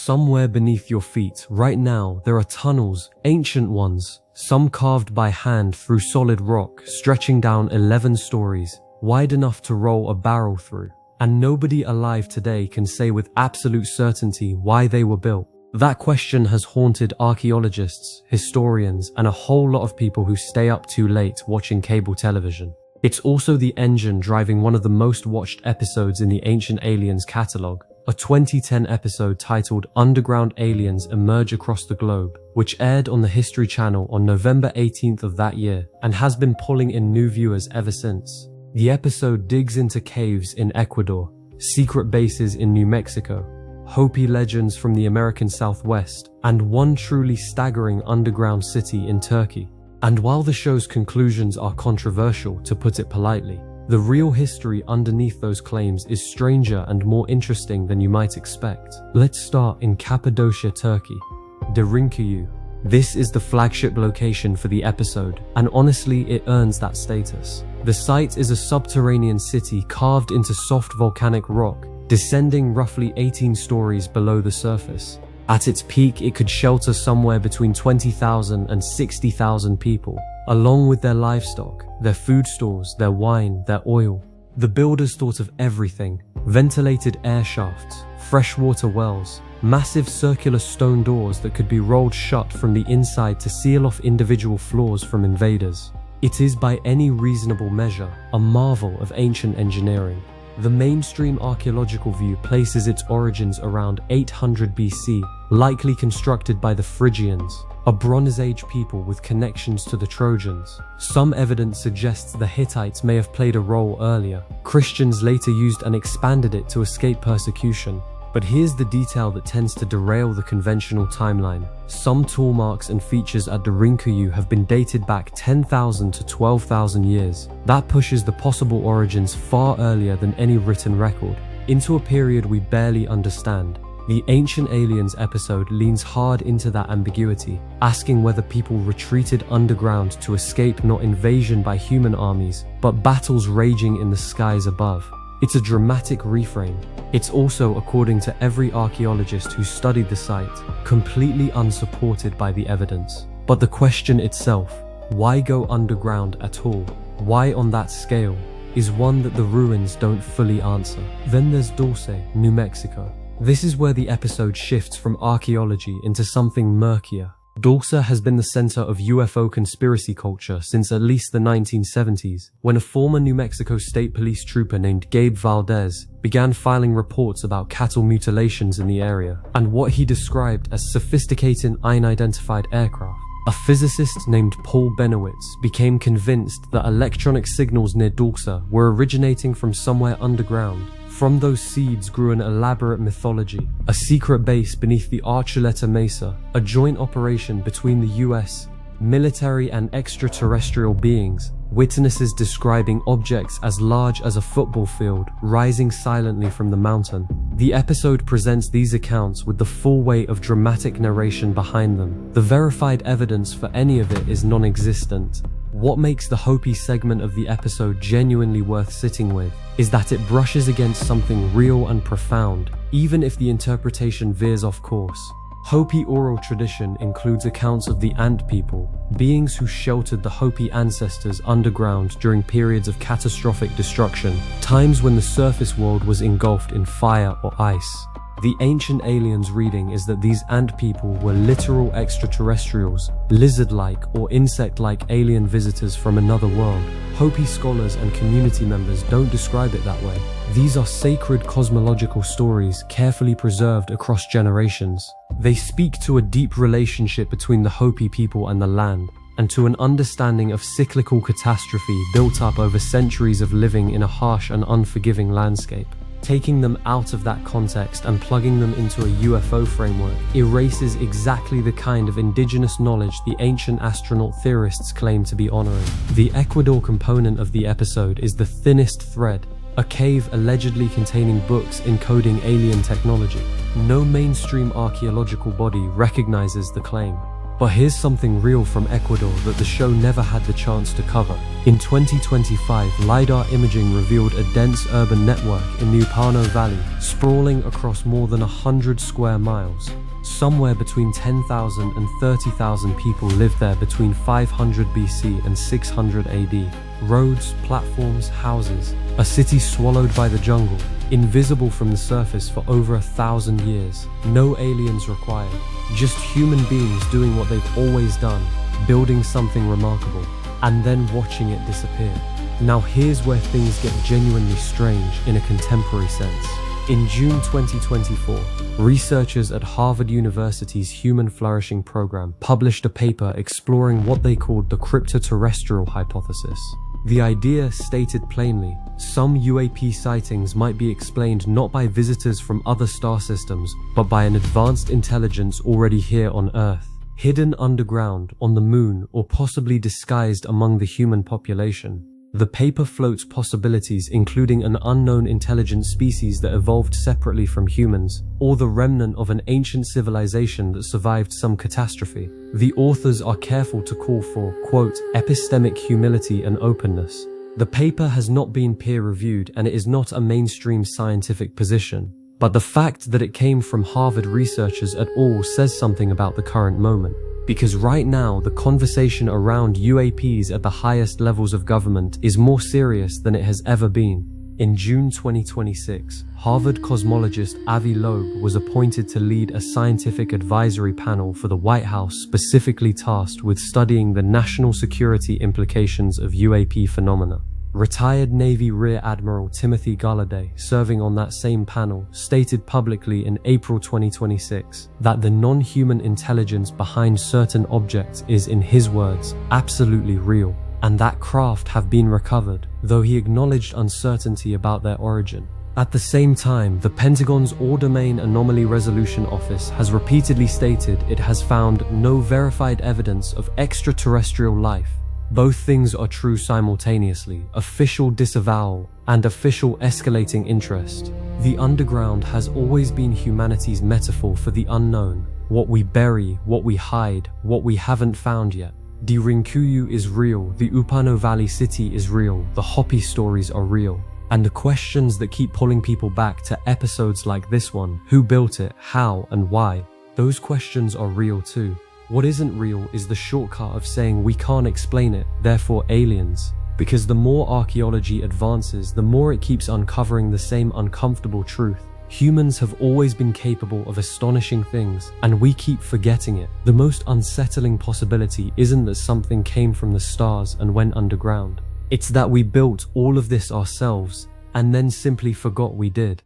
somewhere beneath your feet, right now, there are tunnels, ancient ones, some carved by hand through solid rock, stretching down 11 stories, wide enough to roll a barrel through. And nobody alive today can say with absolute certainty why they were built. That question has haunted archaeologists, historians, and a whole lot of people who stay up too late watching cable television. It's also the engine driving one of the most watched episodes in the Ancient Aliens catalogue, a 2010 episode titled Underground Aliens Emerge Across the Globe, which aired on the History Channel on November 18th of that year and has been pulling in new viewers ever since. The episode digs into caves in Ecuador, secret bases in New Mexico, Hopi legends from the American Southwest, and one truly staggering underground city in Turkey. And while the show's conclusions are controversial, to put it politely, the real history underneath those claims is stranger and more interesting than you might expect. Let's start in Cappadocia, Turkey. Derinkuyu. This is the flagship location for the episode, and honestly, it earns that status. The site is a subterranean city carved into soft volcanic rock, descending roughly 18 stories below the surface. At its peak, it could shelter somewhere between 20,000 and 60,000 people, along with their livestock, their food stores, their wine, their oil. The builders thought of everything: ventilated air shafts, freshwater wells, massive circular stone doors that could be rolled shut from the inside to seal off individual floors from invaders. It is by any reasonable measure a marvel of ancient engineering. The mainstream archaeological view places its origins around 800 BC, likely constructed by the Phrygians, a Bronze Age people with connections to the Trojans. Some evidence suggests the Hittites may have played a role earlier. Christians later used and expanded it to escape persecution. But here's the detail that tends to derail the conventional timeline. Some tool marks and features at Derinkuyu have been dated back 10,000 to 12,000 years. That pushes the possible origins far earlier than any written record, into a period we barely understand. The Ancient Aliens episode leans hard into that ambiguity, asking whether people retreated underground to escape not invasion by human armies, but battles raging in the skies above. It's a dramatic reframe. It's also, according to every archaeologist who studied the site, completely unsupported by the evidence. But the question itself, why go underground at all? Why on that scale? Is one that the ruins don't fully answer. Then there's Dulce, New Mexico. This is where the episode shifts from archaeology into something murkier. Dulce has been the center of UFO conspiracy culture since at least the 1970s, when a former New Mexico State Police trooper named Gabe Valdez began filing reports about cattle mutilations in the area and what he described as sophisticated unidentified aircraft. A physicist named Paul Benowitz became convinced that electronic signals near Dulce were originating from somewhere underground. From those seeds grew an elaborate mythology, a secret base beneath the Archuleta Mesa, a joint operation between the US military and extraterrestrial beings, witnesses describing objects as large as a football field rising silently from the mountain. The episode presents these accounts with the full weight of dramatic narration behind them. The verified evidence for any of it is non-existent. What makes the Hopi segment of the episode genuinely worth sitting with is that it brushes against something real and profound, even if the interpretation veers off course. Hopi oral tradition includes accounts of the Ant people, beings who sheltered the Hopi ancestors underground during periods of catastrophic destruction, times when the surface world was engulfed in fire or ice. The Ancient Aliens reading is that these ant people were literal extraterrestrials, lizard-like or insect-like alien visitors from another world. Hopi scholars and community members don't describe it that way. These are sacred cosmological stories carefully preserved across generations. They speak to a deep relationship between the Hopi people and the land, and to an understanding of cyclical catastrophe built up over centuries of living in a harsh and unforgiving landscape. Taking them out of that context and plugging them into a UFO framework erases exactly the kind of indigenous knowledge the ancient astronaut theorists claim to be honoring. The Ecuador component of the episode is the thinnest thread, a cave allegedly containing books encoding alien technology. No mainstream archaeological body recognizes the claim. But here's something real from Ecuador that the show never had the chance to cover. In 2025, LiDAR imaging revealed a dense urban network in the Upano Valley, sprawling across more than 100 square miles. Somewhere between 10,000 and 30,000 people lived there between 500 BC and 600 AD. Roads, platforms, houses. A city swallowed by the jungle, invisible from the surface for over 1,000 years. No aliens required. Just human beings doing what they've always done, building something remarkable, and then watching it disappear. Now here's where things get genuinely strange in a contemporary sense. In June 2024, researchers at Harvard University's Human Flourishing Program published a paper exploring what they called the cryptoterrestrial hypothesis. The idea stated plainly, some UAP sightings might be explained not by visitors from other star systems, but by an advanced intelligence already here on Earth, hidden underground, on the moon, or possibly disguised among the human population. The paper floats possibilities including an unknown intelligent species that evolved separately from humans, or the remnant of an ancient civilization that survived some catastrophe. The authors are careful to call for, quote, epistemic humility and openness. The paper has not been peer-reviewed and it is not a mainstream scientific position, but the fact that it came from Harvard researchers at all says something about the current moment. Because right now, the conversation around UAPs at the highest levels of government is more serious than it has ever been. In June 2026, Harvard cosmologist Avi Loeb was appointed to lead a scientific advisory panel for the White House specifically tasked with studying the national security implications of UAP phenomena. Retired Navy Rear Admiral Timothy Gallaudet, serving on that same panel, stated publicly in April 2026 that the non-human intelligence behind certain objects is, in his words, absolutely real, and that craft have been recovered, though he acknowledged uncertainty about their origin. At the same time, the Pentagon's All-Domain Anomaly Resolution Office has repeatedly stated it has found no verified evidence of extraterrestrial life. Both things are true simultaneously, official disavowal and official escalating interest. The underground has always been humanity's metaphor for the unknown, what we bury, what we hide, what we haven't found yet. The Rinkuyu is real, the Upano Valley city is real, the Hopi stories are real. And the questions that keep pulling people back to episodes like this one, who built it, how and why, those questions are real too. What isn't real is the shortcut of saying we can't explain it, therefore aliens. Because the more archaeology advances, the more it keeps uncovering the same uncomfortable truth. Humans have always been capable of astonishing things, and we keep forgetting it. The most unsettling possibility isn't that something came from the stars and went underground. It's that we built all of this ourselves, and then simply forgot we did.